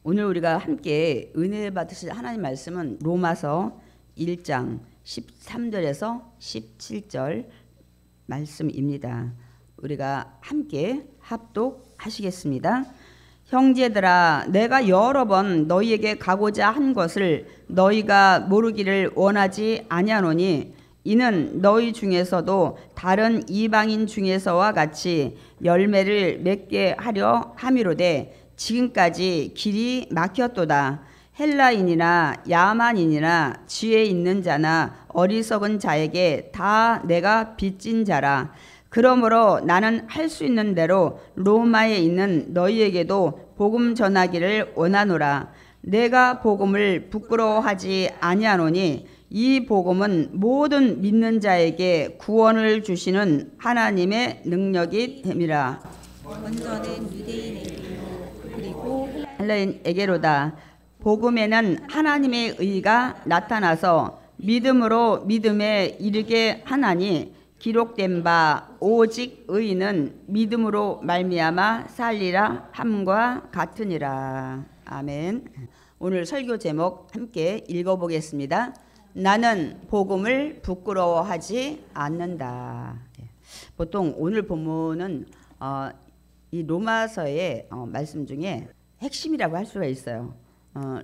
오늘 우리가 함께 은혜 받으실 하나님 말씀은 로마서 1장 13절에서 17절 말씀입니다. 우리가 함께 합독하시겠습니다. 형제들아, 내가 여러 번 너희에게 가고자 한 것을 너희가 모르기를 원하지 아니하노니 이는 너희 중에서도 다른 이방인 중에서와 같이 열매를 맺게 하려 함이로되 지금까지 길이 막혔도다. 헬라인이나 야만인이나 지혜 있는 자나 어리석은 자에게 다 내가 빚진 자라. 그러므로 나는 할 수 있는 대로 로마에 있는 너희에게도 복음 전하기를 원하노라. 내가 복음을 부끄러워하지 아니하노니 이 복음은 모든 믿는 자에게 구원을 주시는 하나님의 능력이 됨이라. 먼저는 유대인에게로 그리고 헬라인에게로다. 복음에는 하나님의 의가 나타나서 믿음으로 믿음에 이르게 하나니 기록된 바 오직 의인은 믿음으로 말미암아 살리라 함과 같으니라. 아멘. 오늘 설교 제목 함께 읽어보겠습니다. 나는 복음을 부끄러워하지 않는다. 보통 오늘 본문은 이 로마서의 말씀 중에 핵심이라고 할 수가 있어요.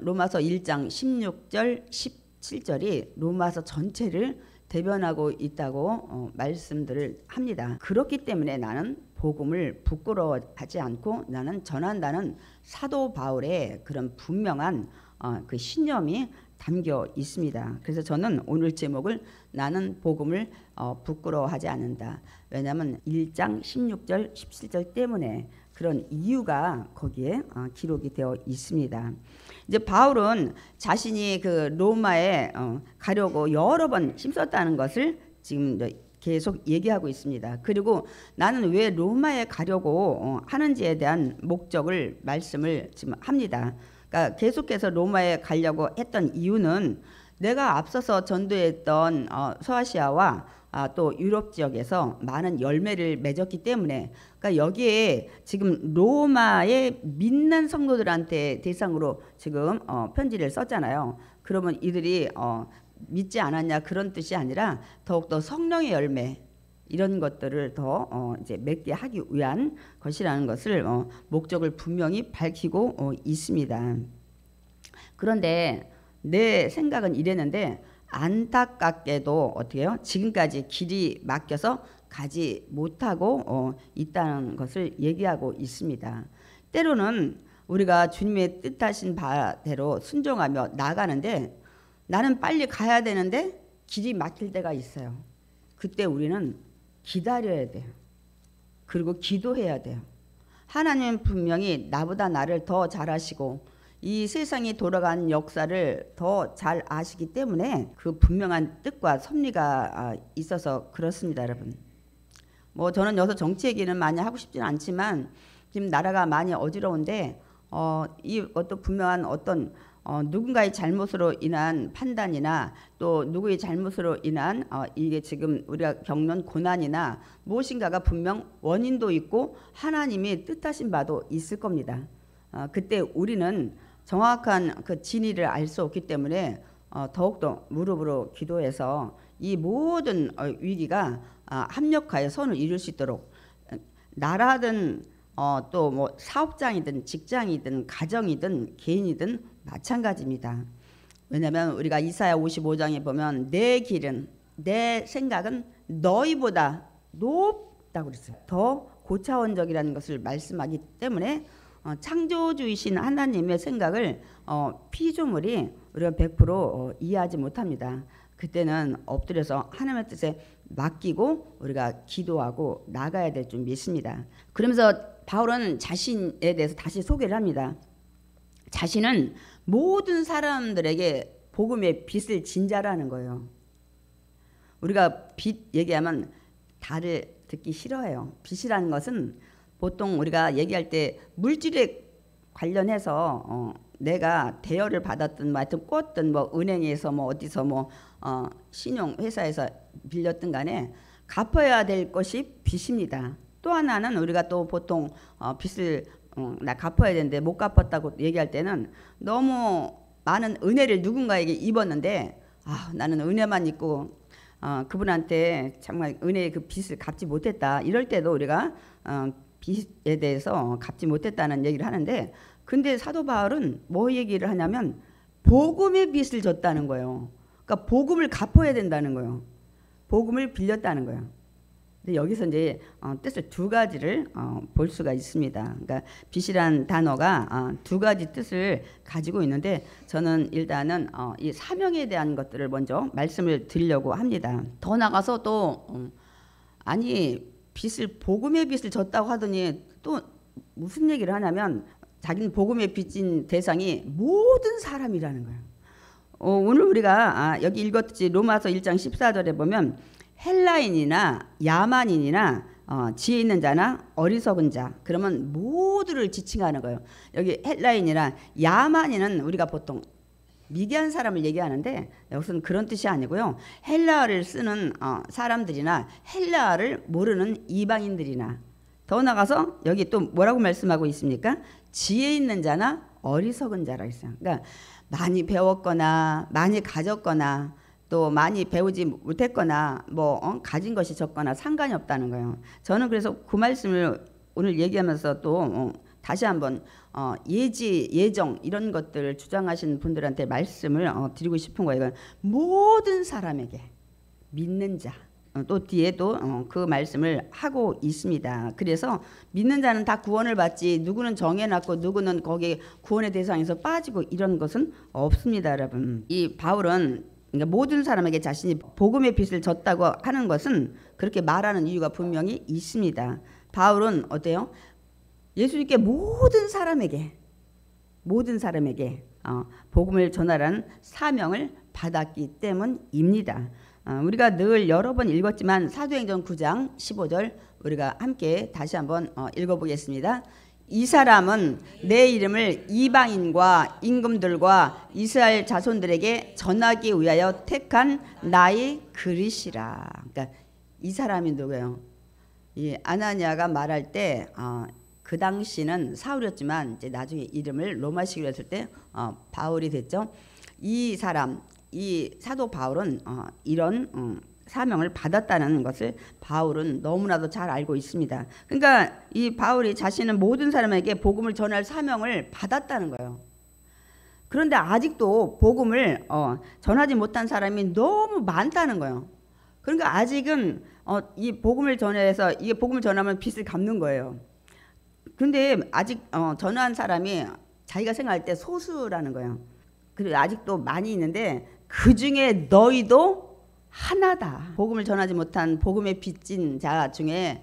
로마서 1장 16절 17절이 로마서 전체를 대변하고 있다고 말씀들을 합니다. 그렇기 때문에 나는 복음을 부끄러워하지 않고 나는 전한다는 사도 바울의 그런 분명한 그 신념이 담겨 있습니다. 그래서 저는 오늘 제목을 나는 복음을 부끄러워하지 않는다. 왜냐하면 1장 16절 17절 때문에 그런 이유가 거기에 기록이 되어 있습니다. 이제 바울은 자신이 그 로마에 가려고 여러 번 힘썼다는 것을 지금 계속 얘기하고 있습니다. 그리고 나는 왜 로마에 가려고 하는지에 대한 목적을 말씀을 지금 합니다. 그러니까 계속해서 로마에 가려고 했던 이유는 내가 앞서서 전도했던 서아시아와 또 유럽 지역에서 많은 열매를 맺었기 때문에, 그러니까 여기에 지금 로마의 믿는 성도들한테 대상으로 지금 편지를 썼잖아요. 그러면 이들이 믿지 않았냐 그런 뜻이 아니라 더욱더 성령의 열매 이런 것들을 더 이제 맺게 하기 위한 것이라는 것을 목적을 분명히 밝히고 있습니다. 그런데 내 생각은 이랬는데 안타깝게도 어떻게 해요? 지금까지 길이 막혀서 가지 못하고 있다는 것을 얘기하고 있습니다. 때로는 우리가 주님의 뜻하신 바대로 순종하며 나가는데 나는 빨리 가야 되는데 길이 막힐 때가 있어요. 그때 우리는 기다려야 돼요. 그리고 기도해야 돼요. 하나님은 분명히 나보다 나를 더 잘 아시고 이 세상이 돌아가는 역사를 더 잘 아시기 때문에 그 분명한 뜻과 섭리가 있어서 그렇습니다, 여러분. 뭐 저는 여기서 정치 얘기는 많이 하고 싶지는 않지만 지금 나라가 많이 어지러운데 이것도 분명한 어떤 누군가의 잘못으로 인한 판단이나 또 누구의 잘못으로 인한 이게 지금 우리가 겪는 고난이나 무엇인가가 분명 원인도 있고 하나님이 뜻하신 바도 있을 겁니다. 그때 우리는 정확한 그 진리를 알 수 없기 때문에 더욱더 무릎으로 기도해서 이 모든 위기가 합력하여 선을 이룰 수 있도록 나라든 또 뭐 사업장이든 직장이든 가정이든 개인이든 마찬가지입니다. 왜냐하면 우리가 이사야 55장에 보면 내 길은 내 생각은 너희보다 높다고 그랬어요. 더 고차원적이라는 것을 말씀하기 때문에 창조주이신 하나님의 생각을 피조물이 우리가 100% 이해하지 못합니다. 그때는 엎드려서 하나님의 뜻에 맡기고 우리가 기도하고 나가야 될 줄 믿습니다. 그러면서 바울은 자신에 대해서 다시 소개를 합니다. 자신은 모든 사람들에게 복음의 빚을 진 자라는 거예요. 우리가 빚 얘기하면 다들 듣기 싫어해요. 빚이라는 것은 보통 우리가 얘기할 때 물질에 관련해서 내가 대여를 받았든 뭐 하여튼 꿨든 뭐 은행에서 뭐 어디서 뭐 신용 회사에서 빌렸든 간에 갚아야 될 것이 빚입니다. 또 하나는 우리가 또 보통 빚을 나 갚아야 되는데 못 갚았다고 얘기할 때는 너무 많은 은혜를 누군가에게 입었는데 나는 은혜만 입고 그분한테 정말 은혜의 그 빚을 갚지 못했다. 이럴 때도 우리가 빚에 대해서 갚지 못했다는 얘기를 하는데, 근데 사도 바울은 뭐 얘기를 하냐면 복음의 빚을 졌다는 거예요. 그러니까 복음을 갚아야 된다는 거예요. 복음을 빌렸다는 거예요. 근데 여기서 이제 뜻을 두 가지를 볼 수가 있습니다. 그러니까 빚이란 단어가 두 가지 뜻을 가지고 있는데, 저는 일단은 이 사명에 대한 것들을 먼저 말씀을 드리려고 합니다. 더 나가서 또 아니 빚을 복음의 빚을 졌다고 하더니 또 무슨 얘기를 하냐면 자기는 복음의 빚진 대상이 모든 사람이라는 거예요. 오늘 우리가 여기 읽었듯이 로마서 1장 14절에 보면 헬라인이나 야만인이나 지혜 있는 자나 어리석은 자, 그러면 모두를 지칭하는 거예요. 여기 헬라인이나 야만인은 우리가 보통 미개한 사람을 얘기하는데 여기서는 그런 뜻이 아니고요. 헬라어를 쓰는 사람들이나 헬라어를 모르는 이방인들이나, 더 나가서 여기 또 뭐라고 말씀하고 있습니까? 지혜 있는 자나 어리석은 자라 있어요. 그러니까 많이 배웠거나 많이 가졌거나 또 많이 배우지 못했거나 가진 것이 적거나 상관이 없다는 거예요. 저는 그래서 그 말씀을 오늘 얘기하면서 또 다시 한번 예정 이런 것들을 주장하시는 분들한테 말씀을 드리고 싶은 거예요. 모든 사람에게 믿는 자, 또 뒤에도 그 말씀을 하고 있습니다. 그래서 믿는 자는 다 구원을 받지, 누구는 정해놨고 누구는 거기에 구원의 대상에서 빠지고 이런 것은 없습니다, 여러분. 이 바울은 그러니까 모든 사람에게 자신이 복음의 빚을 졌다고 하는 것은 그렇게 말하는 이유가 분명히 있습니다. 바울은 어때요? 예수님께 모든 사람에게 복음을 전하라는 사명을 받았기 때문입니다. 우리가 늘 여러 번 읽었지만 사도행전 9장 15절 우리가 함께 다시 한번 읽어보겠습니다. 이 사람은 내 이름을 이방인과 임금들과 이스라엘 자손들에게 전하기 위하여 택한 나의 그릇이라. 그러니까 이 사람이 누구예요? 이 아나니아가 말할 때 그 당시는 사울이었지만 이제 나중에 이름을 로마식으로 했을 때 바울이 됐죠. 이 사람, 이 사도 바울은 이런 사명을 받았다는 것을 바울은 너무나도 잘 알고 있습니다. 그러니까 이 바울이 자신은 모든 사람에게 복음을 전할 사명을 받았다는 거예요. 그런데 아직도 복음을 전하지 못한 사람이 너무 많다는 거예요. 그러니까 아직은 이 복음을 전해서 이게 복음을 전하면 빚을 갚는 거예요. 그런데 아직 전한 사람이 자기가 생각할 때 소수라는 거예요. 그리고 아직도 많이 있는데 그 중에 너희도 하나다. 복음을 전하지 못한 복음에 빚진 자 중에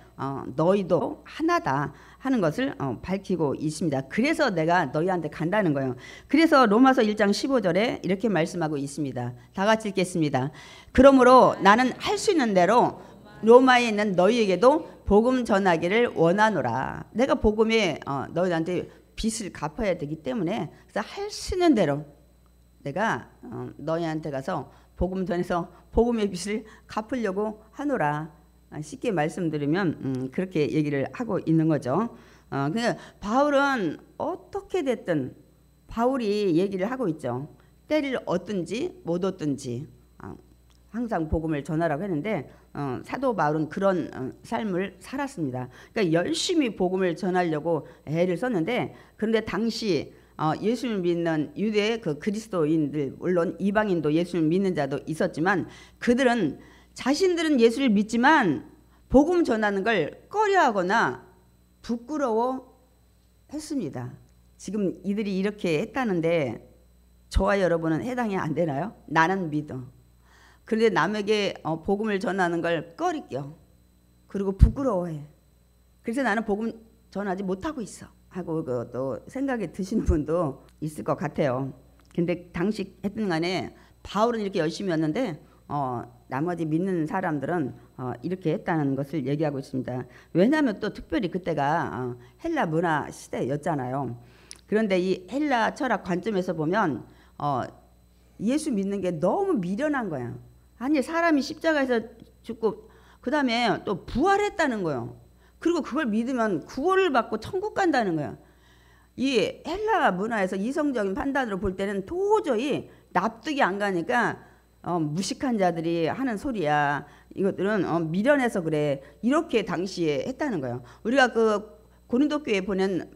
너희도 하나다 하는 것을 밝히고 있습니다. 그래서 내가 너희한테 간다는 거예요. 그래서 로마서 1장 15절에 이렇게 말씀하고 있습니다. 다 같이 읽겠습니다. 그러므로 나는 할 수 있는 대로 로마에 있는 너희에게도 복음 전하기를 원하노라. 내가 복음에 너희한테 빚을 갚아야 되기 때문에 그래서 할 수 있는 대로 내가 너희한테 가서 복음 전해서 복음의 빚을 갚으려고 하노라. 쉽게 말씀드리면 그렇게 얘기를 하고 있는 거죠. 그러니까 바울은 어떻게 됐든 바울이 얘기를 하고 있죠. 때를 얻든지 못 얻든지 항상 복음을 전하라고 했는데 사도 바울은 그런 삶을 살았습니다. 그러니까 열심히 복음을 전하려고 애를 썼는데, 그런데 당시 예수를 믿는 유대 그 그리스도인들, 물론 이방인도 예수를 믿는 자도 있었지만 그들은 자신들은 예수를 믿지만 복음 전하는 걸 꺼려하거나 부끄러워했습니다. 지금 이들이 이렇게 했다는데 저와 여러분은 해당이 안 되나요? 나는 믿어. 그런데 남에게 복음을 전하는 걸 꺼리껴. 그리고 부끄러워해. 그래서 나는 복음 전하지 못하고 있어 하고 또 생각이 드시는 분도 있을 것 같아요. 근데 당시 했든 간에 바울은 이렇게 열심히 했는데 나머지 믿는 사람들은 이렇게 했다는 것을 얘기하고 있습니다. 왜냐하면 또 특별히 그때가 헬라 문화 시대였잖아요. 그런데 이 헬라 철학 관점에서 보면 예수 믿는 게 너무 미련한 거야. 아니 사람이 십자가에서 죽고 그 다음에 또 부활했다는 거예요. 그리고 그걸 믿으면 구원을 받고 천국 간다는 거예요. 이 헬라 문화에서 이성적인 판단으로 볼 때는 도저히 납득이 안 가니까 무식한 자들이 하는 소리야. 이것들은 미련해서 그래. 이렇게 당시에 했다는 거예요. 우리가 그 고린도 교회에 보낸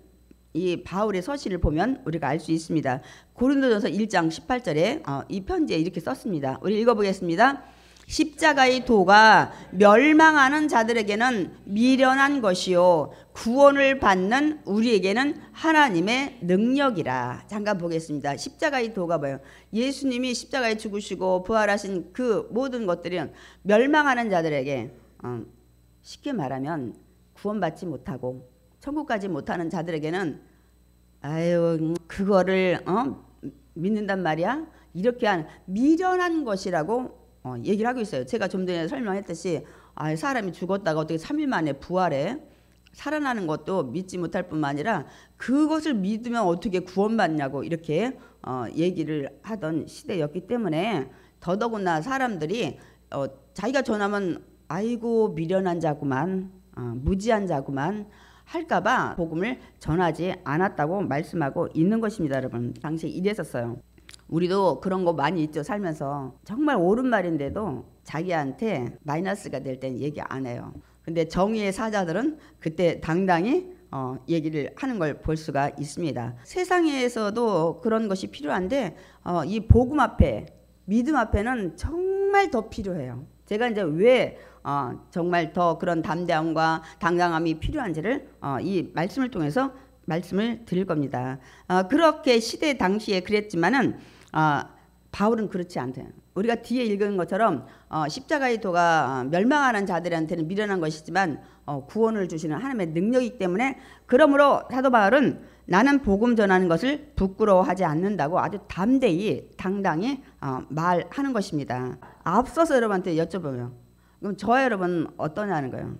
이 바울의 서신을 보면 우리가 알 수 있습니다. 고린도전서 1장 18절에 이 편지에 이렇게 썼습니다. 우리 읽어보겠습니다. 십자가의 도가 멸망하는 자들에게는 미련한 것이요 구원을 받는 우리에게는 하나님의 능력이라. 잠깐 보겠습니다. 십자가의 도가 뭐예요? 예수님이 십자가에 죽으시고 부활하신 그 모든 것들은 멸망하는 자들에게 쉽게 말하면 구원받지 못하고 천국까지 못하는 자들에게는 아유 그거를 믿는단 말이야? 이렇게 한 미련한 것이라고 얘기를 하고 있어요. 제가 좀 전에 설명했듯이 사람이 죽었다가 어떻게 3일 만에 부활해 살아나는 것도 믿지 못할 뿐만 아니라 그것을 믿으면 어떻게 구원받냐고 이렇게 얘기를 하던 시대였기 때문에 더더구나 사람들이 자기가 전하면 아이고 미련한 자구만 무지한 자구만 할까봐 복음을 전하지 않았다고 말씀하고 있는 것입니다. 여러분 당시에 이랬었어요. 우리도 그런 거 많이 있죠. 살면서 정말 옳은 말인데도 자기한테 마이너스가 될 땐 얘기 안 해요. 근데 정의의 사자들은 그때 당당히 얘기를 하는 걸 볼 수가 있습니다. 세상에서도 그런 것이 필요한데 이 복음 앞에 믿음 앞에는 정말 더 필요해요. 제가 이제 왜 정말 더 그런 담대함과 당당함이 필요한지를 이 말씀을 통해서 말씀을 드릴 겁니다. 그렇게 시대 당시에 그랬지만은 바울은 그렇지 않대요. 우리가 뒤에 읽은 것처럼 십자가의 도가 멸망하는 자들한테는 미련한 것이지만 구원을 주시는 하나님의 능력이기 때문에 그러므로 사도 바울은 나는 복음 전하는 것을 부끄러워하지 않는다고 아주 담대히 당당히 말하는 것입니다. 앞서서 여러분한테 여쭤보면 그럼 저와 여러분 어떠냐는 거예요.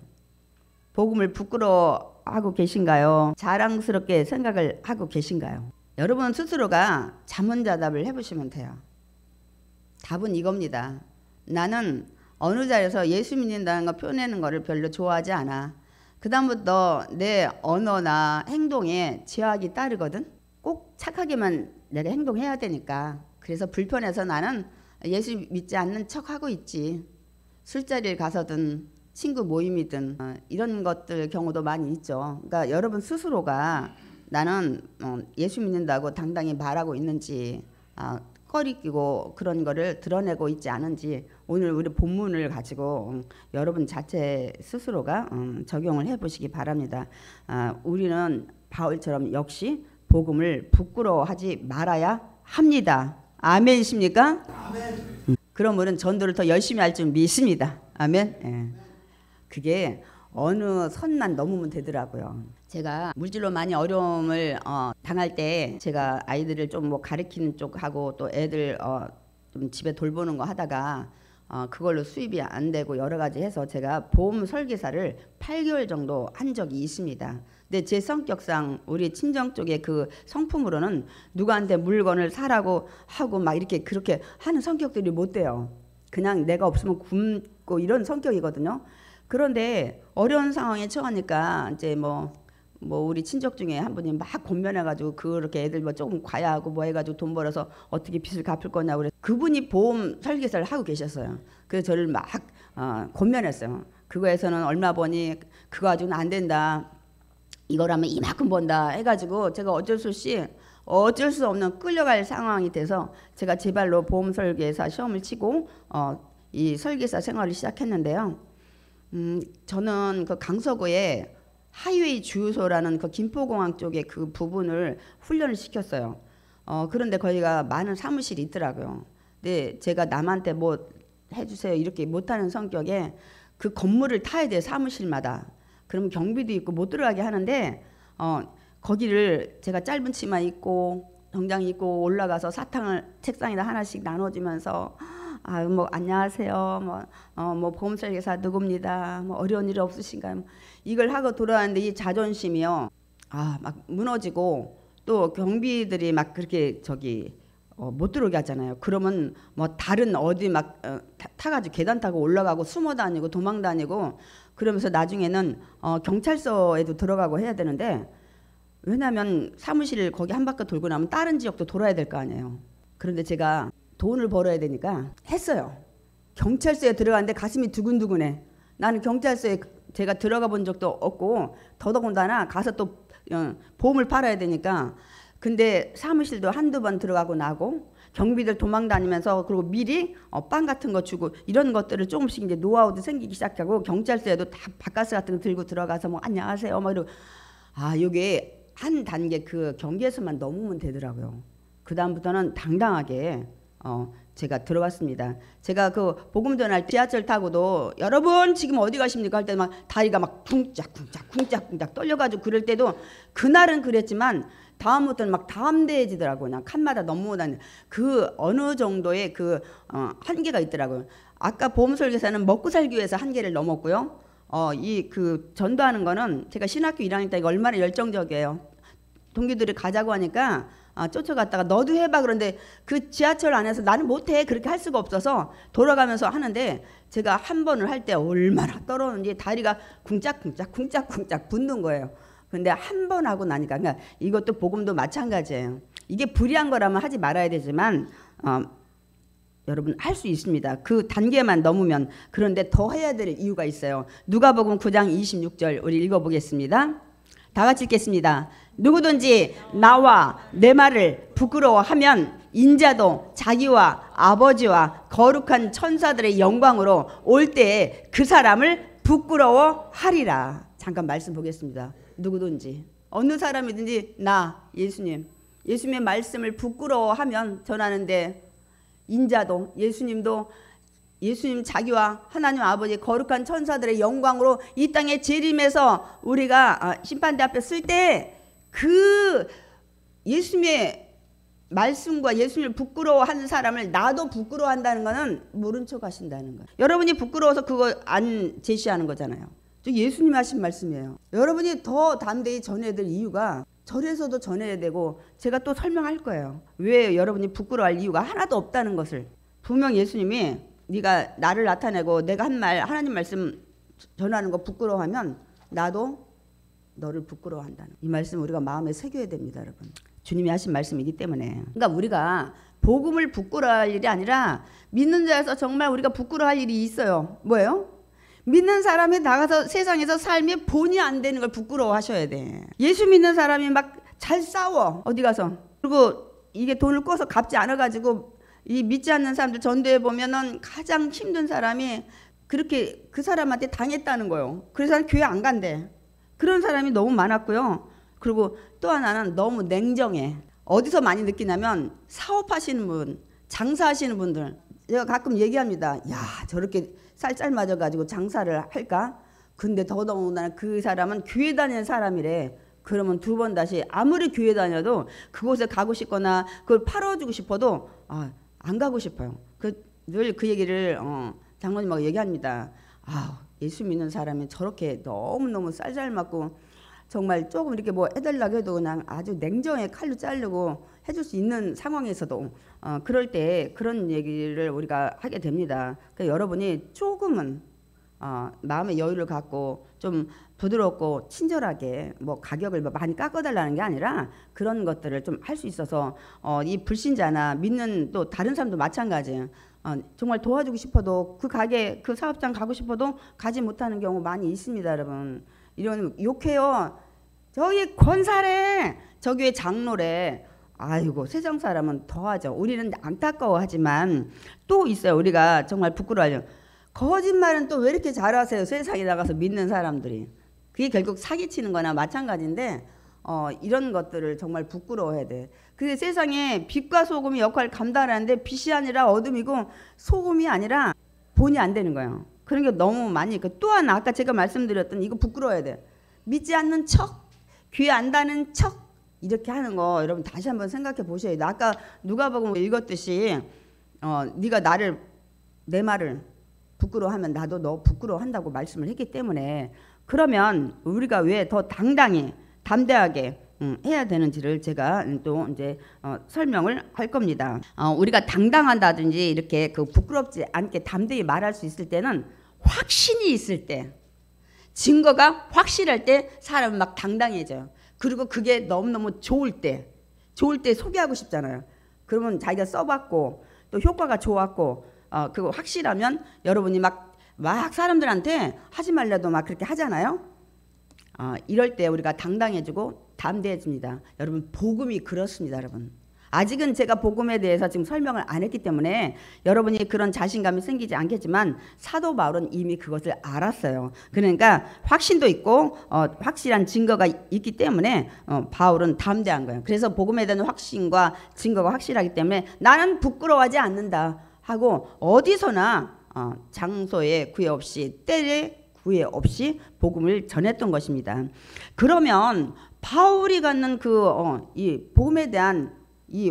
복음을 부끄러워하고 계신가요? 자랑스럽게 생각을 하고 계신가요? 여러분 스스로가 자문자답을 해보시면 돼요. 답은 이겁니다. 나는 어느 자리에서 예수 믿는다는 거 표현하는 거를 별로 좋아하지 않아. 그 다음부터 내 언어나 행동에 제약이 따르거든. 꼭 착하게만 내가 행동해야 되니까. 그래서 불편해서 나는 예수 믿지 않는 척하고 있지. 술자리를 가서든 친구 모임이든 이런 것들 경우도 많이 있죠. 그러니까 여러분 스스로가 나는 예수 믿는다고 당당히 말하고 있는지 꺼리끼고 그런 거를 드러내고 있지 않은지 오늘 우리 본문을 가지고 여러분 자체 스스로가 적용을 해보시기 바랍니다. 우리는 바울처럼 역시 복음을 부끄러워하지 말아야 합니다. 아멘이십니까? 아멘. 그럼 우리는 전도를 더 열심히 할 줄 믿습니다. 아멘. 예. 그게 어느 선만 넘으면 되더라고요. 제가 물질로 많이 어려움을 당할 때 제가 아이들을 좀 뭐 가르치는 쪽하고 또 애들 좀 집에 돌보는 거 하다가 그걸로 수입이 안 되고 여러 가지 해서 제가 보험 설계사를 8개월 정도 한 적이 있습니다. 근데 제 성격상 우리 친정 쪽에 그 성품으로는 누구한테 물건을 사라고 하고 막 이렇게 그렇게 하는 성격들이 못 돼요. 그냥 내가 없으면 굶고 이런 성격이거든요. 그런데 어려운 상황에 처하니까 이제 뭐 우리 친척 중에 한 분이 막 권면해가지고 그렇게 애들 뭐 조금 과야하고 뭐 해가지고 돈 벌어서 어떻게 빚을 갚을 거냐고 그래서 그분이 보험 설계사를 하고 계셨어요. 그래서 저를 막 권면했어요. 그거에서는 얼마 버니 그거 가지고는 안 된다. 이거라면 이만큼 번다 해가지고 제가 어쩔 수 없는 끌려갈 상황이 돼서 제가 제 발로 보험 설계사 시험을 치고 이 설계사 생활을 시작했는데요. 저는 그 강서구에 하이웨이 주유소라는 그 김포공항 쪽에 그 부분을 훈련을 시켰어요. 그런데 거기가 많은 사무실이 있더라고요. 근데 제가 남한테 뭐 해주세요 이렇게 못하는 성격에 그 건물을 타야 돼요. 사무실마다. 그러면 경비도 있고 못 들어가게 하는데 거기를 제가 짧은 치마 입고 정장 입고 올라가서 사탕을 책상에다 하나씩 나눠주면서 뭐 안녕하세요. 뭐 보험 설계사 누굽니다. 뭐 어려운 일 없으신가요? 이걸 하고 돌아왔는데 이 자존심이요. 막 무너지고 또 경비들이 막 그렇게 못 들어오게 하잖아요. 그러면 뭐 다른 어디 막 타가지고 계단 타고 올라가고 숨어 다니고 도망 다니고 그러면서 나중에는 경찰서에도 들어가고 해야 되는데 왜냐하면 사무실 거기 한 바퀴 돌고 나면 다른 지역도 돌아야 될 거 아니에요. 그런데 제가 돈을 벌어야 되니까 했어요. 경찰서에 들어갔는데 가슴이 두근두근해. 나는 경찰서에 제가 들어가 본 적도 없고 더더군다나 가서 또 보험을 팔아야 되니까. 근데 사무실도 한두 번 들어가고 나고 경비들 도망 다니면서 그리고 미리 빵 같은 거 주고 이런 것들을 조금씩 이제 노하우도 생기기 시작하고 경찰서에도 다 바카스 같은 거 들고 들어가서 뭐 안녕하세요 뭐 이러고 요게 한 단계 그 경계에서만 넘으면 되더라고요. 그 다음부터는 당당하게 제가 들어갔습니다. 제가 그 복음 전할 지하철 타고도 여러분 지금 어디 가십니까 할 때 막 다리가 막 쿵짝쿵짝 떨려가지고 그럴 때도 그날은 그랬지만 다음부터는 막 담대해지더라고요. 그냥 칸마다 넘어 다니는 그 어느 정도의 그 한계가 있더라고요. 아까 보험 설교사는 먹고 살기 위해서 한계를 넘었고요. 이 그 전도하는 거는 제가 신학교 1학년 때 얼마나 열정적이에요. 동기들이 가자고 하니까 쫓아갔다가 너도 해봐 그런데 그 지하철 안에서 나는 못해 그렇게 할 수가 없어서 돌아가면서 하는데 제가 한 번을 할 때 얼마나 떨어졌는지 다리가 쿵짝쿵짝 붙는 거예요. 근데 한 번 하고 나니까 그러니까 이것도 복음도 마찬가지예요. 이게 불의한 거라면 하지 말아야 되지만 여러분 할 수 있습니다. 그 단계만 넘으면. 그런데 더 해야 될 이유가 있어요. 누가복음 9장 26절 우리 읽어보겠습니다. 다 같이 읽겠습니다. 누구든지 나와 내 말을 부끄러워하면 인자도 자기와 아버지와 거룩한 천사들의 영광으로 올 때에 그 사람을 부끄러워하리라. 잠깐 말씀 보겠습니다. 누구든지 어느 사람이든지 나 예수님의 말씀을 부끄러워하면 전하는데 인자도 예수님도 예수님 자기와 하나님 아버지 거룩한 천사들의 영광으로 이 땅에 재림해서 우리가 심판대 앞에 쓸 때 그 예수님의 말씀과 예수님을 부끄러워하는 사람을 나도 부끄러워한다는 것은 모른 척 하신다는 거예요. 여러분이 부끄러워서 그거 안 제시하는 거잖아요. 예수님이 하신 말씀이에요. 여러분이 더 담대히 전해야 될 이유가 절에서도 전해야 되고 제가 또 설명할 거예요. 왜 여러분이 부끄러워할 이유가 하나도 없다는 것을. 분명 예수님이 네가 나를 나타내고 내가 한 말 하나님 말씀 전하는 거 부끄러워하면 나도 너를 부끄러워한다는 이 말씀 우리가 마음에 새겨야 됩니다. 여러분 주님이 하신 말씀이기 때문에. 그러니까 우리가 복음을 부끄러워할 일이 아니라 믿는 자에서 정말 우리가 부끄러워할 일이 있어요. 뭐예요? 믿는 사람이 나가서 세상에서 삶이 본이 안 되는 걸 부끄러워하셔야 돼. 예수 믿는 사람이 막 잘 싸워 어디 가서. 그리고 이게 돈을 꿔서 갚지 않아가지고 이 믿지 않는 사람들 전도해 보면은 가장 힘든 사람이 그렇게 그 사람한테 당했다는 거예요. 그래서 교회 안 간대. 그런 사람이 너무 많았고요. 그리고 또 하나는 너무 냉정해. 어디서 많이 느끼냐면 사업하시는 분, 장사하시는 분들 제가 가끔 얘기합니다. 야 저렇게 쌀 맞아가지고 장사를 할까? 근데 더더군다나 그 사람은 교회 다니는 사람이래. 그러면 두 번 다시 아무리 교회 다녀도 그곳에 가고 싶거나 그걸 팔아주고 싶어도 안 가고 싶어요. 늘 그 얘기를 장로님하고 얘기합니다. 예수 믿는 사람이 저렇게 너무너무 쌀 맞고 정말 조금 이렇게 뭐 해달라고 해도 그냥 아주 냉정하게 칼로 자르고 해줄 수 있는 상황에서도 그럴 때 그런 얘기를 우리가 하게 됩니다. 그러니까 여러분이 조금은 마음의 여유를 갖고 좀 부드럽고 친절하게 뭐 가격을 많이 깎아달라는 게 아니라 그런 것들을 좀 할 수 있어서 이 불신자나 믿는 또 다른 사람도 마찬가지예요. 정말 도와주고 싶어도 그 가게 그 사업장 가고 싶어도 가지 못하는 경우 많이 있습니다. 여러분 이런 욕해요. 저기 권사래 저기 장로래. 아이고 세상 사람은 더하죠. 우리는 안타까워하지만 또 있어요. 우리가 정말 부끄러워하죠. 거짓말은 또 왜 이렇게 잘하세요. 세상에 나가서 믿는 사람들이. 그게 결국 사기치는 거나 마찬가지인데 이런 것들을 정말 부끄러워해야 돼. 그게 세상에 빛과 소금이 역할을 감당하는데 빛이 아니라 어둠이고 소금이 아니라 본이 안 되는 거예요. 그런 게 너무 많이 있고 또 하나 아까 제가 말씀드렸던 이거 부끄러워야 돼. 믿지 않는 척, 귀에 안다는 척 이렇게 하는 거 여러분 다시 한번 생각해 보셔야 돼. 아까 누가복음 읽었듯이 네가 내 말을 부끄러워하면 나도 너 부끄러워한다고 말씀을 했기 때문에 그러면 우리가 왜 더 당당히 담대하게 해야 되는지를 제가 또 이제 설명을 할 겁니다. 우리가 당당한다든지 이렇게 그 부끄럽지 않게 담대히 말할 수 있을 때는 확신이 있을 때, 증거가 확실할 때 사람은 막 당당해져요. 그리고 그게 너무너무 좋을 때 소개하고 싶잖아요. 그러면 자기가 써봤고 또 효과가 좋았고 그거 확실하면 여러분이 막 사람들한테 하지 말라도 막 그렇게 하잖아요. 이럴 때 우리가 당당해지고 담대해집니다. 여러분 복음이 그렇습니다. 여러분 아직은 제가 복음에 대해서 지금 설명을 안 했기 때문에 여러분이 그런 자신감이 생기지 않겠지만 사도 바울은 이미 그것을 알았어요. 그러니까 확신도 있고 확실한 증거가 있기 때문에 바울은 담대한 거예요. 그래서 복음에 대한 확신과 증거가 확실하기 때문에 나는 부끄러워하지 않는다 하고 어디서나 장소에 구애 없이 때에 구애 없이 복음을 전했던 것입니다. 그러면 바울이 갖는 이 복음에 대한 이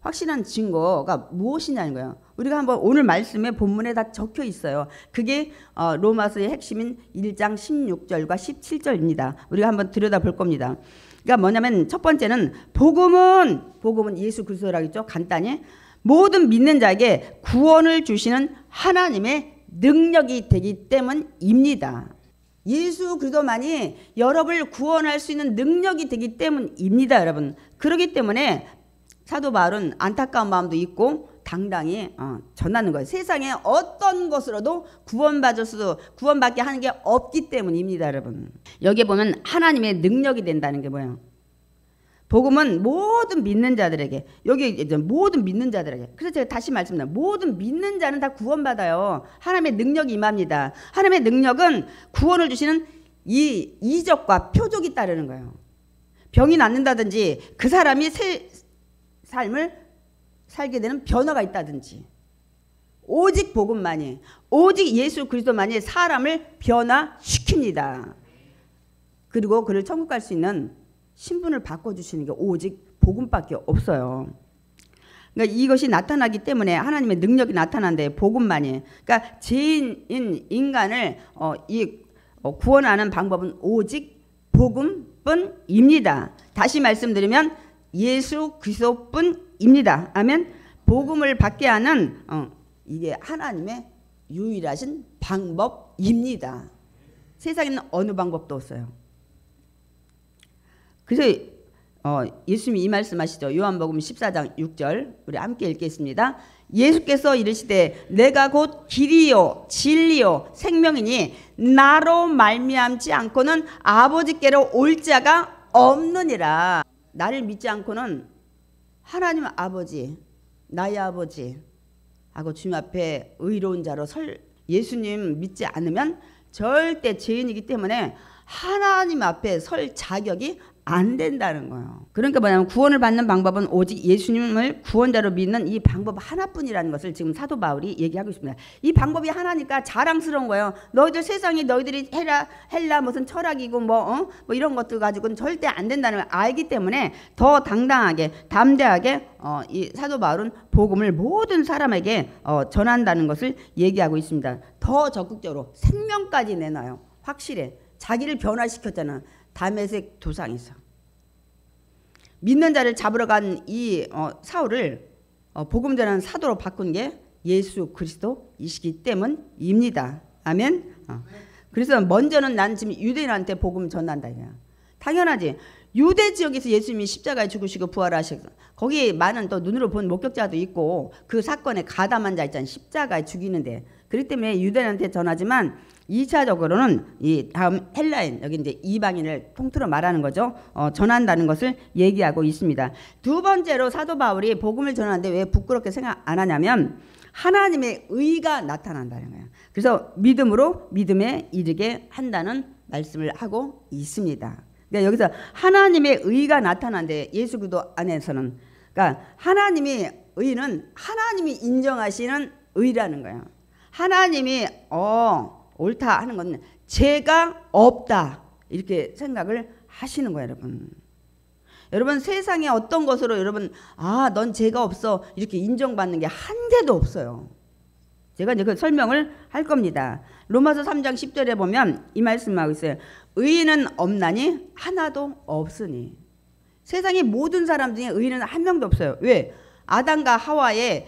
확실한 증거가 무엇이냐는 거예요. 우리가 한번 오늘 말씀에 본문에 다 적혀 있어요. 그게 로마서의 핵심인 1장 16절과 17절입니다. 우리가 한번 들여다볼 겁니다. 그러니까 뭐냐면 첫 번째는 복음은 예수 그리스도라고 했죠. 간단히 모든 믿는 자에게 구원을 주시는 하나님의 능력이 되기 때문입니다. 예수 그리스도만이 여러분을 구원할 수 있는 능력이 되기 때문입니다. 여러분 그렇기 때문에 사도 바울은 안타까운 마음도 있고 당당히 전하는 거예요. 세상에 어떤 것으로도 구원받게 하는 게 없기 때문입니다. 여러분 여기에 보면 하나님의 능력이 된다는 게 뭐예요? 복음은 모든 믿는 자들에게 여기 이제 모든 믿는 자들에게 그래서 제가 다시 말씀드립니다. 모든 믿는 자는 다 구원받아요. 하나님의 능력이 임합니다. 하나님의 능력은 구원을 주시는 이 이적과 표적이 따르는 거예요. 병이 낫는다든지 그 사람이 새 삶을 살게 되는 변화가 있다든지 오직 복음만이 오직 예수 그리스도만이 사람을 변화시킵니다. 그리고 그를 천국 갈 수 있는 신분을 바꿔주시는 게 오직 복음밖에 없어요. 그러니까 이것이 나타나기 때문에 하나님의 능력이 나타난데 복음만이 그러니까 죄인인 인간을 구원하는 방법은 오직 복음뿐입니다. 다시 말씀드리면 예수 그리스도뿐입니다. 아멘. 복음을 받게 하는 이게 하나님의 유일하신 방법입니다. 세상에는 어느 방법도 없어요. 그래서 예수님이 이 말씀하시죠. 요한복음 14장 6절 우리 함께 읽겠습니다. 예수께서 이르시되 내가 곧 길이요 진리요 생명이니 나로 말미암지 않고는 아버지께로 올 자가 없느니라. 나를 믿지 않고는 하나님 아버지 나의 아버지 하고 주님 앞에 의로운 자로 예수님 믿지 않으면 절대 죄인이기 때문에 하나님 앞에 설 자격이 안 된다는 거예요. 그러니까 뭐냐면 구원을 받는 방법은 오직 예수님을 구원자로 믿는 이 방법 하나뿐이라는 것을 지금 사도 바울이 얘기하고 있습니다. 이 방법이 하나니까 자랑스러운 거예요. 너희들 세상에 너희들이 헬라 무슨 철학이고 뭐 이런 것들 가지고는 절대 안 된다는 걸 알기 때문에 더 당당하게 담대하게 이 사도 바울은 복음을 모든 사람에게 전한다는 것을 얘기하고 있습니다. 더 적극적으로 생명까지 내놔요. 확실해. 자기를 변화시켰잖아. 다메섹 도상에서 믿는 자를 잡으러 간 이 사울을 복음 전하는 사도로 바꾼 게 예수 그리스도이시기 때문입니다. 아멘. 그래서 먼저는 난 지금 유대인한테 복음 전한다 이거야. 당연하지. 유대 지역에서 예수님이 십자가에 죽으시고 부활하시고 거기 많은 또 눈으로 본 목격자도 있고 그 사건에 가담한 자 있잖아요. 십자가에 죽이는데 그렇기 때문에 유대인한테 전하지만 2차적으로는 이 다음 헬라인 여기 이제 이방인을 통틀어 말하는 거죠. 전한다는 것을 얘기하고 있습니다. 두 번째로 사도 바울이 복음을 전하는데 왜 부끄럽게 생각 안 하냐면 하나님의 의가 나타난다는 거예요. 그래서 믿음으로 믿음에 이르게 한다는 말씀을 하고 있습니다. 그러니까 여기서 하나님의 의가 나타난데 예수 그리스도 안에서는 그러니까 하나님의 의는 하나님이 인정하시는 의라는 거예요. 하나님이 옳다 하는 건 죄가 없다 이렇게 생각을 하시는 거예요. 여러분 세상에 어떤 것으로 여러분 넌 죄가 없어 이렇게 인정받는 게 한 개도 없어요. 제가 이제 그 설명을 할 겁니다. 로마서 3장 10절에 보면 이 말씀하고 있어요. 의인은 없나니 하나도 없으니. 세상의 모든 사람 중에 의인은 한 명도 없어요. 왜? 아담과 하와의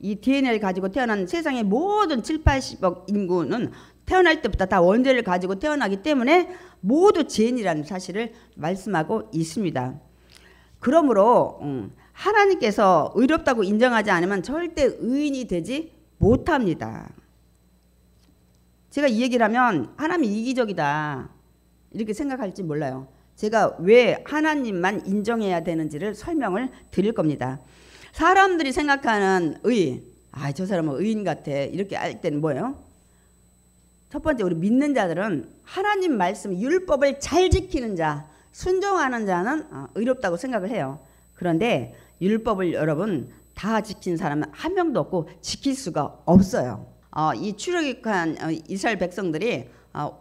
이 DNA를 가지고 태어난 세상의 모든 7, 80억 인구는 태어날 때부터 다 원죄를 가지고 태어나기 때문에 모두 죄인이라는 사실을 말씀하고 있습니다. 그러므로 하나님께서 의롭다고 인정하지 않으면 절대 의인이 되지 못합니다. 제가 이 얘기를 하면 하나님이 이기적이다 이렇게 생각할지 몰라요. 제가 왜 하나님만 인정해야 되는지를 설명을 드릴 겁니다. 사람들이 생각하는 의, 저 사람은 의인 같아 이렇게 할 때는 뭐예요? 첫 번째, 우리 믿는 자들은 하나님 말씀 율법을 잘 지키는 자, 순종하는 자는 의롭다고 생각을 해요. 그런데 율법을 여러분 다 지킨 사람은 한 명도 없고 지킬 수가 없어요. 이 출애굽한 이스라엘 백성들이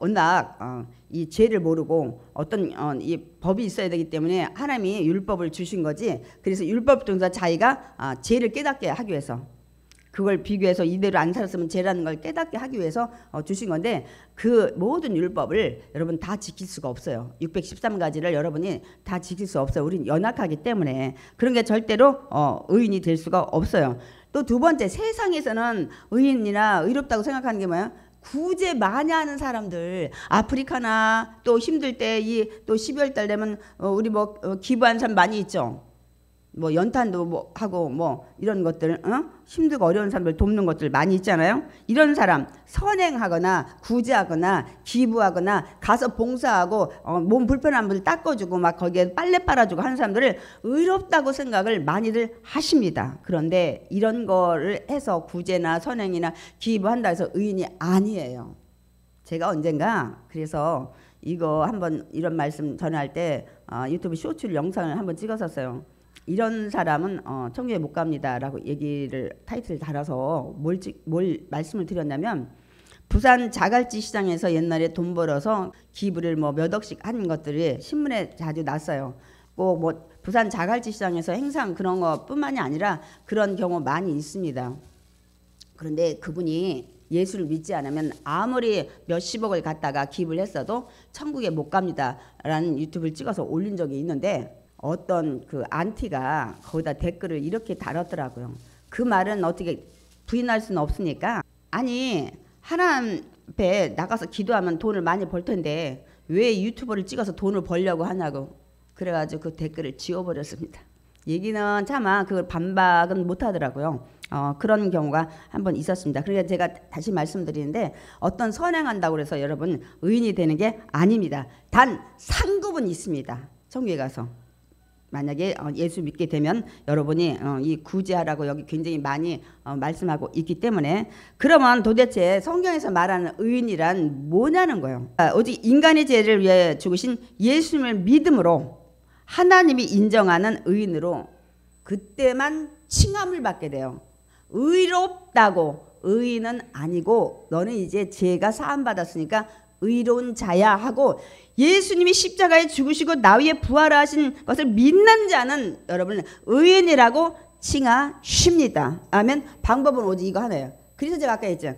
워낙 이 죄를 모르고 어떤 이 법이 있어야 되기 때문에 하나님이 율법을 주신 거지. 그래서 율법 중에서 자기가 죄를 깨닫게 하기 위해서, 그걸 비교해서 이대로 안 살았으면 죄라는 걸 깨닫게 하기 위해서 주신 건데, 그 모든 율법을 여러분 다 지킬 수가 없어요. 613가지를 여러분이 다 지킬 수 없어요. 우린 연약하기 때문에 그런 게 절대로 의인이 될 수가 없어요. 또 두 번째, 세상에서는 의인이나 의롭다고 생각하는 게 뭐야? 구제 많이 하는 사람들, 아프리카나 또 힘들 때 또 12월 달 되면 우리 기부하는 사람 많이 있죠. 연탄도 하고 이런 것들, 힘들고 어려운 사람들 돕는 것들 많이 있잖아요. 이런 사람 선행하거나 구제하거나 기부하거나 가서 봉사하고 몸 불편한 분들 닦아주고 막 거기에 빨래 빨아주고 하는 사람들을 의롭다고 생각을 많이들 하십니다. 그런데 이런 거를 해서 구제나 선행이나 기부한다 해서 의인이 아니에요. 제가 언젠가 그래서 이거 한번 이런 말씀 전할 때 유튜브 쇼츠 영상을 한번 찍었었어요. 이런 사람은 천국에 못 갑니다 라고 타이틀을 달아서 뭘 말씀을 드렸냐면, 부산 자갈치 시장에서 옛날에 돈 벌어서 기부를 몇 억씩 한 것들이 신문에 자주 났어요. 꼭 부산 자갈치 시장에서 행상 그런 거 뿐만이 아니라 그런 경우 많이 있습니다. 그런데 그분이 예수를 믿지 않으면 아무리 몇십억을 갖다가 기부를 했어도 천국에 못 갑니다 라는 유튜브를 찍어서 올린 적이 있는데, 어떤 그 안티가 거기다 댓글을 이렇게 달았더라고요. 그 말은 어떻게 부인할 수는 없으니까, 아니 하나님 앞에 나가서 기도하면 돈을 많이 벌 텐데 왜 유튜버를 찍어서 돈을 벌려고 하냐고, 그래가지고 그 댓글을 지워버렸습니다. 얘기는 차마 그걸 반박은 못하더라고요. 그런 경우가 한번 있었습니다. 그러니까 제가 다시 말씀드리는데, 어떤 선행한다고 해서 여러분 의인이 되는 게 아닙니다. 단 상급은 있습니다. 천국에 가서 만약에 예수 믿게 되면 여러분이 이 구제하라고 여기 굉장히 많이 말씀하고 있기 때문에, 그러면 도대체 성경에서 말하는 의인이란 뭐냐는 거예요. 오직 인간의 죄를 위해 죽으신 예수님을 믿음으로 하나님이 인정하는 의인으로 그때만 칭함을 받게 돼요. 의롭다고 의인은 아니고 너는 이제 죄가 사함받았으니까 의로운 자야 하고, 예수님이 십자가에 죽으시고 나위에 부활하신 것을 믿는 자는 여러분 의인이라고 칭하십니다. 아멘. 방법은 오직 이거 하나예요. 그래서 제가 아까 했죠.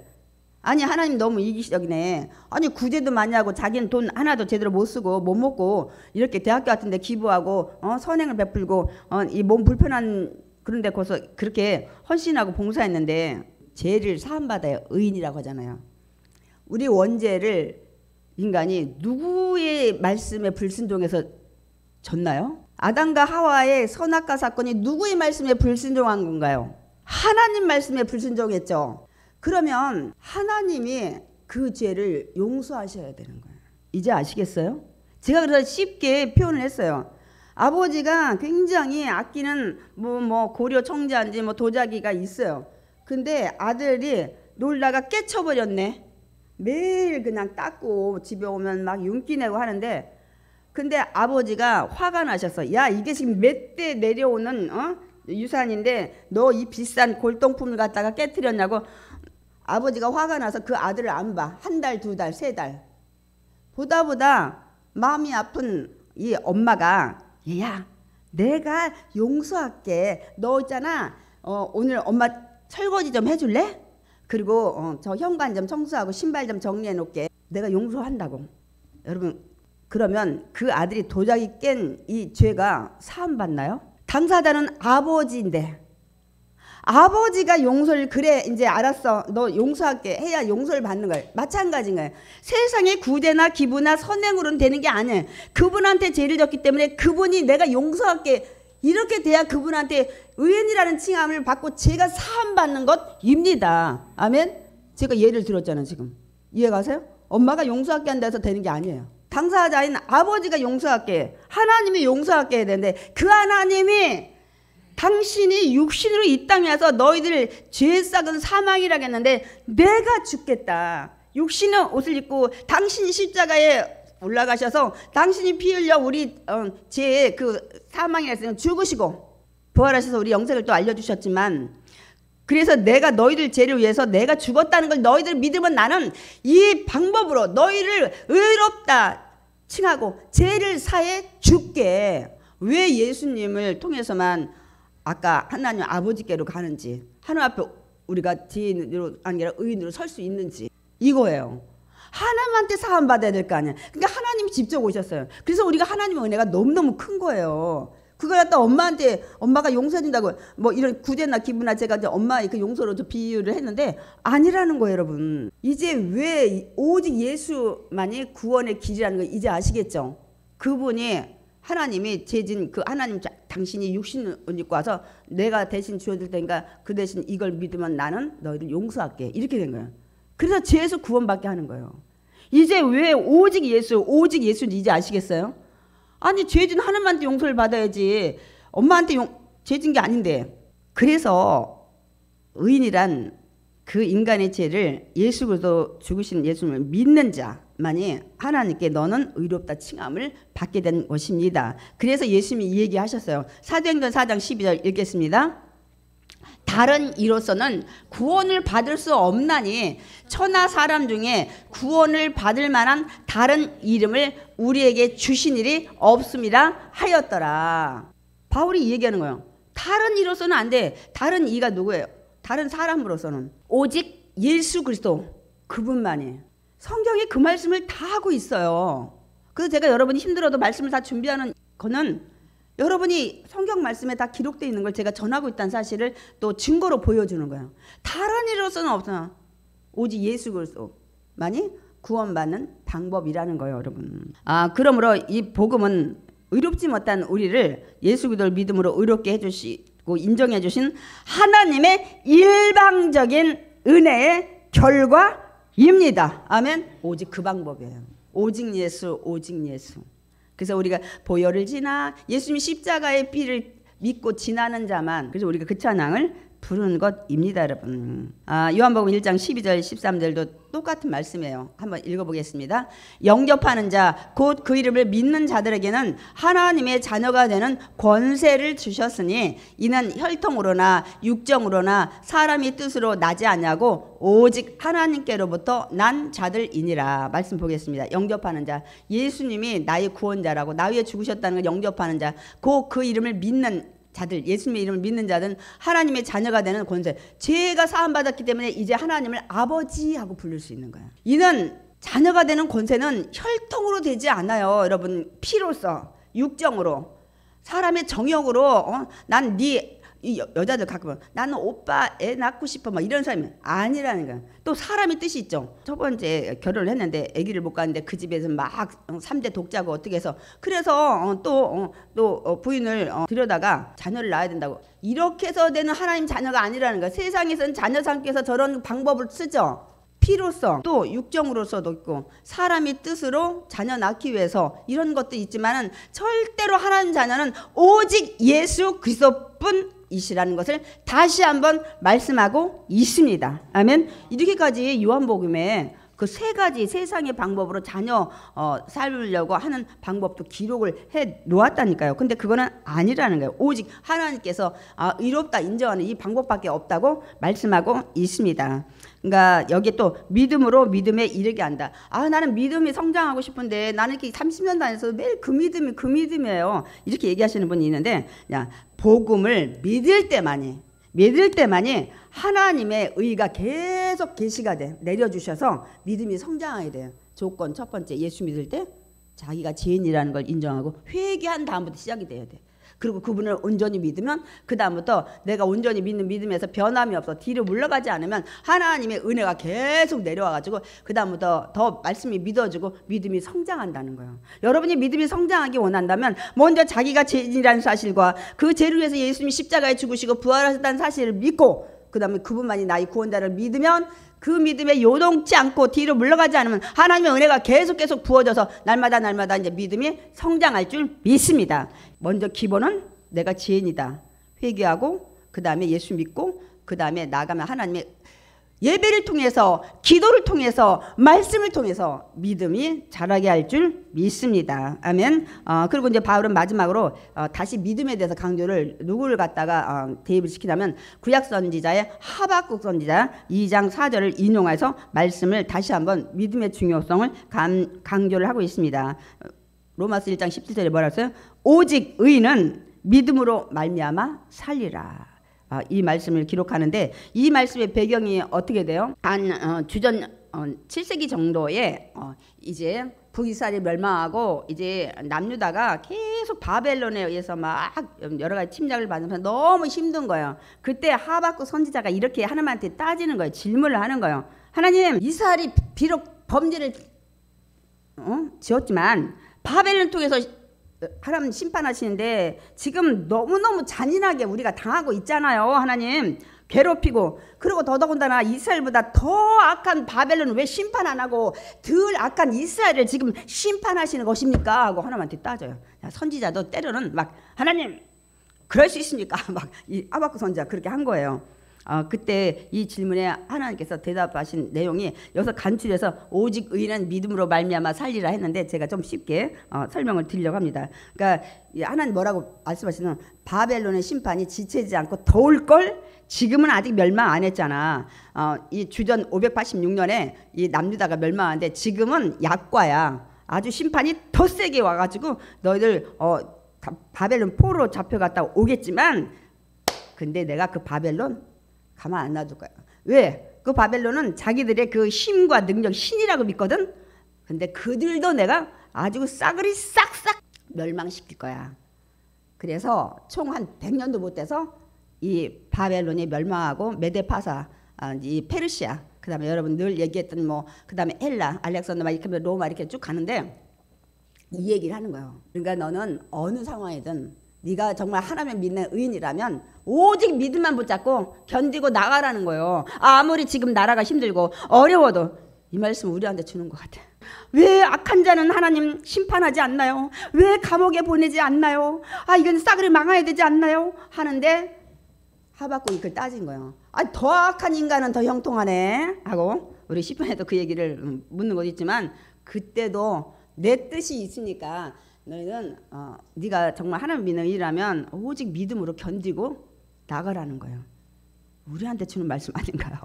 아니 하나님 너무 이기적이네. 아니 구제도 많이 하고 자기는 돈 하나도 제대로 못 쓰고 못 먹고 이렇게 대학교 같은 데 기부하고 선행을 베풀고 이 몸 불편한 그런 데 거기서 그렇게 헌신하고 봉사했는데 죄를 사함받아야 의인이라고 하잖아요. 우리 원죄를 인간이 누구의 말씀에 불순종해서 졌나요? 아담과 하와의 선악과 사건이 누구의 말씀에 불순종한 건가요? 하나님 말씀에 불순종했죠. 그러면 하나님이 그 죄를 용서하셔야 되는 거예요. 이제 아시겠어요? 제가 그래서 쉽게 표현을 했어요. 아버지가 굉장히 아끼는 고려 청자인지 도자기가 있어요. 근데 아들이 놀다가 깨쳐버렸네. 매일 그냥 닦고 집에 오면 막 윤기 내고 하는데, 근데 아버지가 화가 나셨어. 야, 이게 지금 몇 대 내려오는 유산인데 너 이 비싼 골동품을 갖다가 깨트렸냐고. 아버지가 화가 나서 그 아들을 안 봐. 한 달, 두 달, 세 달. 보다 마음이 아픈 이 엄마가, 얘야 내가 용서할게. 너 있잖아 오늘 엄마 설거지 좀 해줄래? 그리고 저 현관 좀 청소하고 신발 좀 정리해 놓을게. 내가 용서한다고. 여러분, 그러면 그 아들이 도자기 깬 이 죄가 사함받나요? 당사자는 아버지인데 아버지가 용서를 그래 이제 알았어 너 용서할게 해야 용서를 받는 거예요. 마찬가지인 거예요. 세상에 구대나 기부나 선행으로는 되는 게 아니에요. 그분한테 죄를 졌기 때문에 그분이 내가 용서할게 이렇게 돼야 그분한테 의인이라는 칭함을 받고 제가 사함받는 것입니다. 아멘. 제가 예를 들었잖아요. 지금 이해가세요? 엄마가 용서할게 한다 해서 되는 게 아니에요. 당사자인 아버지가 용서할게 하나님이 용서할게 해야 되는데 그 하나님이 당신이 육신으로 이 땅에 와서 너희들 죄 싹은 사망이라고 했는데 내가 죽겠다. 육신의 옷을 입고 당신이 십자가에 올라가셔서 당신이 피 흘려 우리 죄의 그 사망이라 했으면 죽으시고 부활하셔서 우리 영생을 또 알려주셨지만 그래서 내가 너희들 죄를 위해서 내가 죽었다는 걸 너희들 믿으면 나는 이 방법으로 너희를 의롭다 칭하고 죄를 사해 줄게. 왜 예수님을 통해서만 아까 하나님 아버지께로 가는지 하나님 앞에 우리가 죄인으로 아니라 의인으로 설 수 있는지 이거예요. 하나님한테 사함 받아야 될 거 아니야. 그러니까 하나님이 직접 오셨어요. 그래서 우리가 하나님의 은혜가 너무너무 큰 거예요. 그걸 갖다 엄마한테 엄마가 용서해준다고 뭐 이런 구제나 기부나 제가 이제 엄마의 그 용서로 저 비유를 했는데 아니라는 거예요, 여러분. 이제 왜 오직 예수만이 구원의 길이라는 거 이제 아시겠죠? 그분이 하나님이 재진 그 하나님 당신이 육신을 입고 와서 내가 대신 주어줄 테니까 그 대신 이걸 믿으면 나는 너희들 용서할게 이렇게 된 거예요. 그래서 죄에서 구원받게 하는 거예요. 이제 왜 오직 예수는 이제 아시겠어요? 아니 죄진 하나님한테 용서를 받아야지 엄마한테 죄진 게 아닌데. 그래서 의인이란 그 인간의 죄를 예수 그리스도 죽으신 예수님을 믿는 자만이 하나님께 너는 의롭다 칭함을 받게 된 것입니다. 그래서 예수님이 이 얘기하셨어요. 사도행전 4장 12절 읽겠습니다. 다른 이로서는 구원을 받을 수 없나니 천하 사람 중에 구원을 받을 만한 다른 이름을 우리에게 주신 일이 없음이라 하였더라. 바울이 이 얘기하는 거예요. 다른 이로서는 안 돼. 다른 이가 누구예요? 다른 사람으로서는 오직 예수 그리스도 그분만이. 성경이 그 말씀을 다 하고 있어요. 그래서 제가 여러분이 힘들어도 말씀을 다 준비하는 거는 여러분이 성경 말씀에 다 기록되어 있는 걸 제가 전하고 있다는 사실을 또 증거로 보여주는 거예요. 다른 이로서는 없어. 오직 예수 그리스도만이 구원받는 방법이라는 거예요, 여러분. 그러므로 이 복음은 의롭지 못한 우리를 예수 그리스도를 믿음으로 의롭게 해주시고 인정해 주신 하나님의 일방적인 은혜의 결과입니다. 아멘. 오직 그 방법이에요. 오직 예수, 오직 예수. 그래서 우리가 보혈을 지나 예수님이 십자가의 피를 믿고 지나는 자만, 그래서 우리가 그 찬양을 부르는 것입니다, 여러분. 요한복음 1장 12절 13절도 똑같은 말씀이에요. 한번 읽어보겠습니다. 영접하는 자 곧 그 이름을 믿는 자들에게는 하나님의 자녀가 되는 권세를 주셨으니 이는 혈통으로나 육정으로나 사람의 뜻으로 나지 않냐고 오직 하나님께로부터 난 자들이니라. 말씀 보겠습니다. 영접하는 자, 예수님이 나의 구원자라고 나 위해 죽으셨다는 걸 영접하는 자, 곧 그 이름을 믿는 자들, 예수님의 이름을 믿는 자들은 하나님의 자녀가 되는 권세. 죄가 사함받았기 때문에 이제 하나님을 아버지하고 부를 수 있는 거야. 이는 자녀가 되는 권세는 혈통으로 되지 않아요, 여러분. 피로서, 육정으로, 사람의 정욕으로 난 네 이 여자들 가끔 나는 오빠 애 낳고 싶어 막 이런 사람이 아니라는 거야. 또 사람의 뜻이 있죠. 첫 번째 결혼을 했는데 아기를 못 가는데 그 집에서 막 3대 독자고 어떻게 해서 그래서 또 부인을 들여다가 자녀를 낳아야 된다고 이렇게 해서 되는 하나님 자녀가 아니라는 거야. 세상에서는 자녀 삼기 위해서 저런 방법을 쓰죠. 피로서 또 육정으로서도 있고 사람의 뜻으로 자녀 낳기 위해서 이런 것도 있지만은 절대로 하나님 자녀는 오직 예수 그리스도뿐 이시라는 것을 다시 한번 말씀하고 있습니다. 아멘. 이렇게까지 요한복음에 그 세 가지 세상의 방법으로 자녀 살려고 하는 방법도 기록을 해 놓았다니까요. 근데 그거는 아니라는 거예요. 오직 하나님께서 의롭다 인정하는 이 방법밖에 없다고 말씀하고 있습니다. 그러니까 여기 또 믿음으로 믿음에 이르게 한다. 나는 믿음이 성장하고 싶은데 나는 이렇게 30년 다녀서 매일 그 믿음이에요. 이렇게 얘기하시는 분이 있는데 복음을 믿을 때만이 하나님의 의가 계속 계시가 돼 내려주셔서 믿음이 성장하게 돼요. 조건 첫 번째 예수 믿을 때 자기가 죄인이라는 걸 인정하고 회개한 다음부터 시작이 돼야 돼. 그리고 그분을 온전히 믿으면 그 다음부터 내가 온전히 믿는 믿음에서 변함이 없어 뒤로 물러가지 않으면 하나님의 은혜가 계속 내려와가지고 그 다음부터 더 말씀이 믿어지고 믿음이 성장한다는 거예요. 여러분이 믿음이 성장하기 원한다면 먼저 자기가 죄인이라는 사실과 그 죄를 위해서 예수님이 십자가에 죽으시고 부활하셨다는 사실을 믿고 그 다음에 그분만이 나의 구원자를 믿으면 그 믿음에 요동치 않고 뒤로 물러가지 않으면 하나님의 은혜가 계속 부어져서 날마다 이제 믿음이 성장할 줄 믿습니다. 먼저 기본은 내가 죄인이다 회개하고 그 다음에 예수 믿고 그 다음에 나가면 하나님의 예배를 통해서 기도를 통해서 말씀을 통해서 믿음이 자라게 할 줄 믿습니다. 아멘. 그리고 이제 바울은 마지막으로 다시 믿음에 대해서 강조를 누구를 갖다가 대입을 시키냐면 구약 선지자의 하박국 선지자 2장 4절을 인용해서 말씀을 다시 한번 믿음의 중요성을 강조를 하고 있습니다. 로마서 1장 17절에 뭐라 했어요? 오직 의인은 믿음으로 말미암아 살리라. 이 말씀을 기록하는데 이 말씀의 배경이 어떻게 돼요? 주전 7세기 정도에 이제 북이스라엘이 멸망하고 이제 남유다가 계속 바벨론에 의해서 막 여러 가지 침략을 받으면서 너무 힘든 거예요. 그때 하박국 선지자가 이렇게 하나님한테 따지는 거예요. 질문을 하는 거예요. 하나님, 이스라엘이 비록 범죄를 지었지만 바벨론 통해서 하나님 심판하시는데 지금 너무너무 잔인하게 우리가 당하고 있잖아요. 하나님 괴롭히고 그리고 더더군다나 이스라엘보다 더 악한 바벨론은 왜 심판 안 하고 덜 악한 이스라엘을 지금 심판하시는 것입니까? 하고 하나님한테 따져요. 선지자도 때로는 막 하나님 그럴 수 있습니까? 막 이 하박국 선지자 그렇게 한 거예요. 그때 이 질문에 하나님께서 대답하신 내용이 여기서 간추려서 오직 의인은 믿음으로 말미암아 살리라 했는데 제가 좀 쉽게 설명을 드리려고 합니다. 그러니까 하나님 뭐라고 말씀하시는 바벨론의 심판이 지체되지 않고 더울 걸 지금은 아직 멸망 안 했잖아. 이 주전 586년에 이 남유다가 멸망하는데 지금은 약과야. 아주 심판이 더 세게 와가지고 너희들 바벨론 포로로 잡혀갔다 오겠지만 근데 내가 그 바벨론 가만 안 놔둘 거야. 왜? 그 바벨론은 자기들의 그 힘과 능력 신이라고 믿거든. 근데 그들도 내가 아주 싸그리 싹싹 멸망시킬 거야. 그래서 총 한 100년도 못 돼서 이 바벨론이 멸망하고 메데파사, 이 페르시아, 그 다음에 여러분 늘 얘기했던 그 다음에 헬라, 알렉산더 막 이렇게 로마 이렇게 쭉 가는데 이 얘기를 하는 거예요. 그러니까 너는 어느 상황이든 네가 정말 하나님 믿는 의인이라면 오직 믿음만 붙잡고 견디고 나가라는 거예요. 아무리 지금 나라가 힘들고 어려워도 이 말씀 우리한테 주는 것 같아. 왜 악한 자는 하나님 심판하지 않나요? 왜 감옥에 보내지 않나요? 이건 싸그리 망해야 되지 않나요? 하는데 하박국이 그걸 따진 거예요. 더 악한 인간은 더 형통하네 하고 우리 시편에도 그 얘기를 묻는 것도 있지만 그때도 내 뜻이 있으니까 너희는 네가 정말 하나님 믿는 일이라면 오직 믿음으로 견디고 나가라는 거예요. 우리한테 주는 말씀 아닌가요?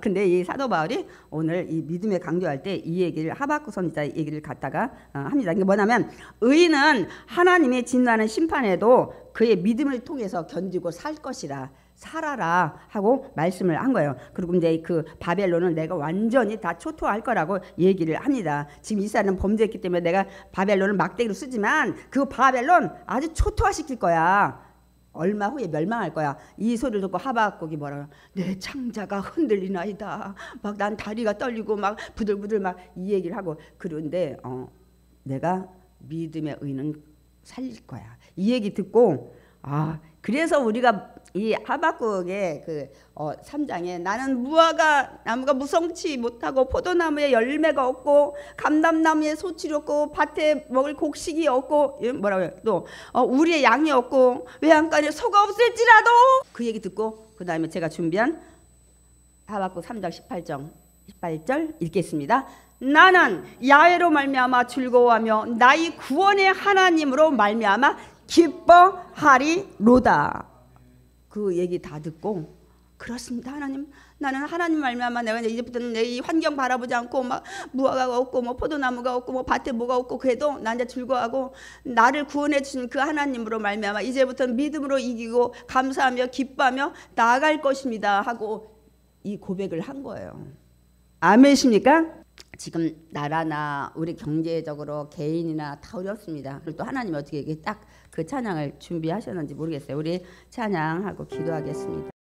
근데 이 사도 바울이 오늘 이 믿음에 강조할 때 이 얘기를 하박국 선지자 얘기를 갖다가 합니다. 이게 뭐냐면 의인은 하나님의 진노하는 심판에도 그의 믿음을 통해서 견디고 살 것이라 살아라 하고 말씀을 한 거예요. 그리고 이제 그 바벨론은 내가 완전히 다 초토할 거라고 얘기를 합니다. 지금 이스라엘은 범죄했기 때문에 내가 바벨론을 막대기로 쓰지만 그 바벨론 아주 초토화시킬 거야. 얼마 후에 멸망할 거야. 이 소리를 듣고 하박국이 뭐라고 내 창자가 흔들리나이다. 막 난 다리가 떨리고 막 부들부들 막 이 얘기를 하고 그런데 내가 믿음의 의는 살릴 거야. 이 얘기 듣고 그래서 우리가 이 하박국의 그 3장에 나는 무화과 나무가 무성치 못하고 포도나무에 열매가 없고 감람나무에 소출이 없고 밭에 먹을 곡식이 없고 뭐라고 해요? 또 우리의 양이 없고 외양간에 소가 없을지라도 그 얘기 듣고 그 다음에 제가 준비한 하박국 3장 18절 읽겠습니다. 나는 야훼로 말미암아 즐거워하며 나의 구원의 하나님으로 말미암아 기뻐하리로다. 그 얘기 다 듣고 그렇습니다 하나님, 나는 하나님 말미암아 내가 이제부터는 내 이 환경 바라보지 않고 막 무화과가 없고 뭐 포도나무가 없고 뭐 밭에 뭐가 없고 그래도 나 이제 즐거워하고 나를 구원해 주신 그 하나님으로 말미암아 이제부터는 믿음으로 이기고 감사하며 기뻐하며 나아갈 것입니다 하고 이 고백을 한 거예요. 아멘이십니까? 지금 나라나 우리 경제적으로 개인이나 다 어렵습니다. 그리고 또 하나님 어떻게 딱 그 찬양을 준비하셨는지 모르겠어요. 우리 찬양하고 기도하겠습니다.